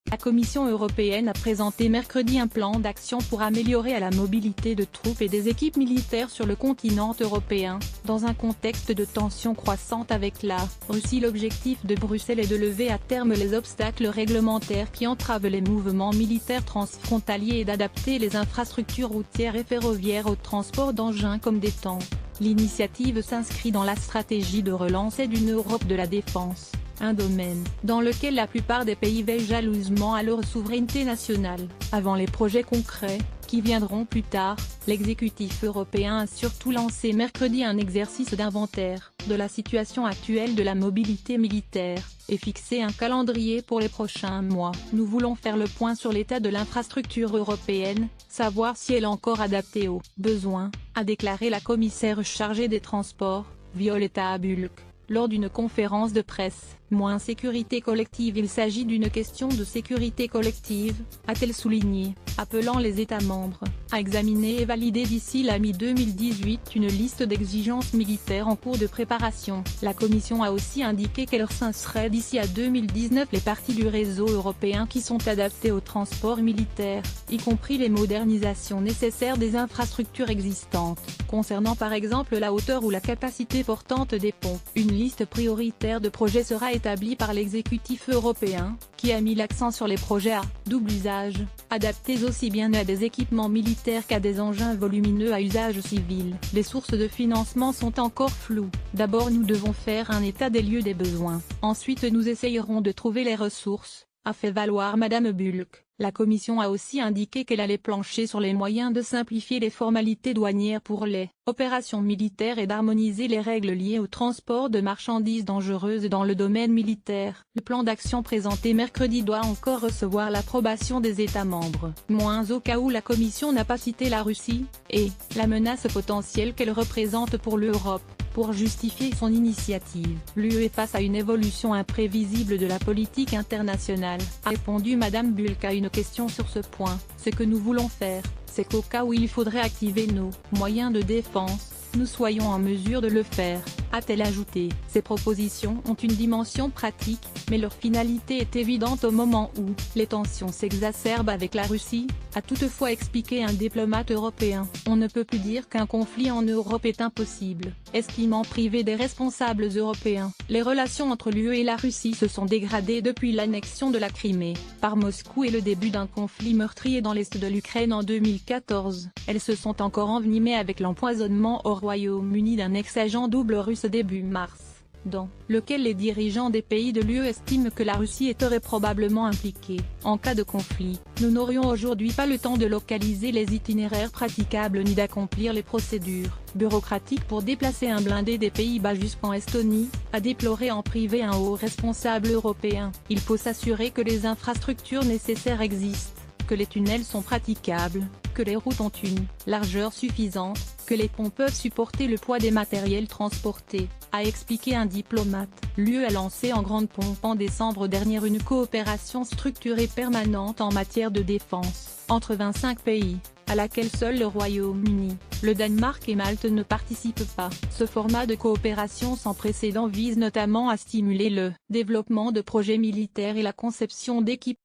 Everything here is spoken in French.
La Commission européenne a présenté mercredi un plan d'action pour améliorer la mobilité de troupes et des équipes militaires sur le continent européen, dans un contexte de tensions croissantes avec la Russie. L'objectif de Bruxelles est de lever à terme les obstacles réglementaires qui entravent les mouvements militaires transfrontaliers et d'adapter les infrastructures routières et ferroviaires au transport d'engins comme des tanks. L'initiative s'inscrit dans la stratégie de relance d'une Europe de la défense, un domaine dans lequel la plupart des pays veillent jalousement à leur souveraineté nationale. Avant les projets concrets, qui viendront plus tard, l'exécutif européen a surtout lancé mercredi un exercice d'inventaire de la situation actuelle de la mobilité militaire, et fixé un calendrier pour les prochains mois. Nous voulons faire le point sur l'état de l'infrastructure européenne, savoir si elle est encore adaptée aux besoins, a déclaré la commissaire chargée des Transports, Violeta Bulc, lors d'une conférence de presse. Moins sécurité collective. Il s'agit d'une question de sécurité collective, a-t-elle souligné, appelant les États membres à examiner et valider d'ici la mi-2018 une liste d'exigences militaires en cours de préparation. La Commission a aussi indiqué qu'elle recenserait d'ici à 2019 les parties du réseau européen qui sont adaptées au transport militaire, y compris les modernisations nécessaires des infrastructures existantes, concernant par exemple la hauteur ou la capacité portante des ponts. Une liste prioritaire de projets sera établi par l'exécutif européen, qui a mis l'accent sur les projets à double usage, adaptés aussi bien à des équipements militaires qu'à des engins volumineux à usage civil. Les sources de financement sont encore floues. D'abord nous devons faire un état des lieux des besoins. Ensuite nous essayerons de trouver les ressources, a fait valoir Madame Bulc. La Commission a aussi indiqué qu'elle allait plancher sur les moyens de simplifier les formalités douanières pour les opérations militaires et d'harmoniser les règles liées au transport de marchandises dangereuses dans le domaine militaire. Le plan d'action présenté mercredi doit encore recevoir l'approbation des États membres. Moins au cas où la Commission n'a pas cité la Russie, et la menace potentielle qu'elle représente pour l'Europe, pour justifier son initiative. L'UE est face à une évolution imprévisible de la politique internationale, a répondu Madame Bulc à une question sur ce point. Ce que nous voulons faire, c'est qu'au cas où il faudrait activer nos moyens de défense, nous soyons en mesure de le faire, a-t-elle ajouté. Ces propositions ont une dimension pratique, mais leur finalité est évidente au moment où les tensions s'exacerbent avec la Russie, a toutefois expliqué un diplomate européen. On ne peut plus dire qu'un conflit en Europe est impossible, estimant privé des responsables européens. Les relations entre l'UE et la Russie se sont dégradées depuis l'annexion de la Crimée par Moscou et le début d'un conflit meurtrier dans l'est de l'Ukraine en 2014. Elles se sont encore envenimées avec l'empoisonnement au Royaume-Uni d'un ex-agent double russe début mars, dans lequel les dirigeants des pays de l'UE estiment que la Russie serait probablement impliquée. En cas de conflit, nous n'aurions aujourd'hui pas le temps de localiser les itinéraires praticables ni d'accomplir les procédures bureaucratiques pour déplacer un blindé des Pays-Bas jusqu'en Estonie, a déploré en privé un haut responsable européen. Il faut s'assurer que les infrastructures nécessaires existent, que les tunnels sont praticables, que les routes ont une largeur suffisante, que les ponts peuvent supporter le poids des matériels transportés, a expliqué un diplomate. L'UE a lancé en grande pompe en décembre dernier une coopération structurée permanente en matière de défense, entre 25 pays, à laquelle seul le Royaume-Uni, le Danemark et Malte ne participent pas. Ce format de coopération sans précédent vise notamment à stimuler le développement de projets militaires et la conception d'équipements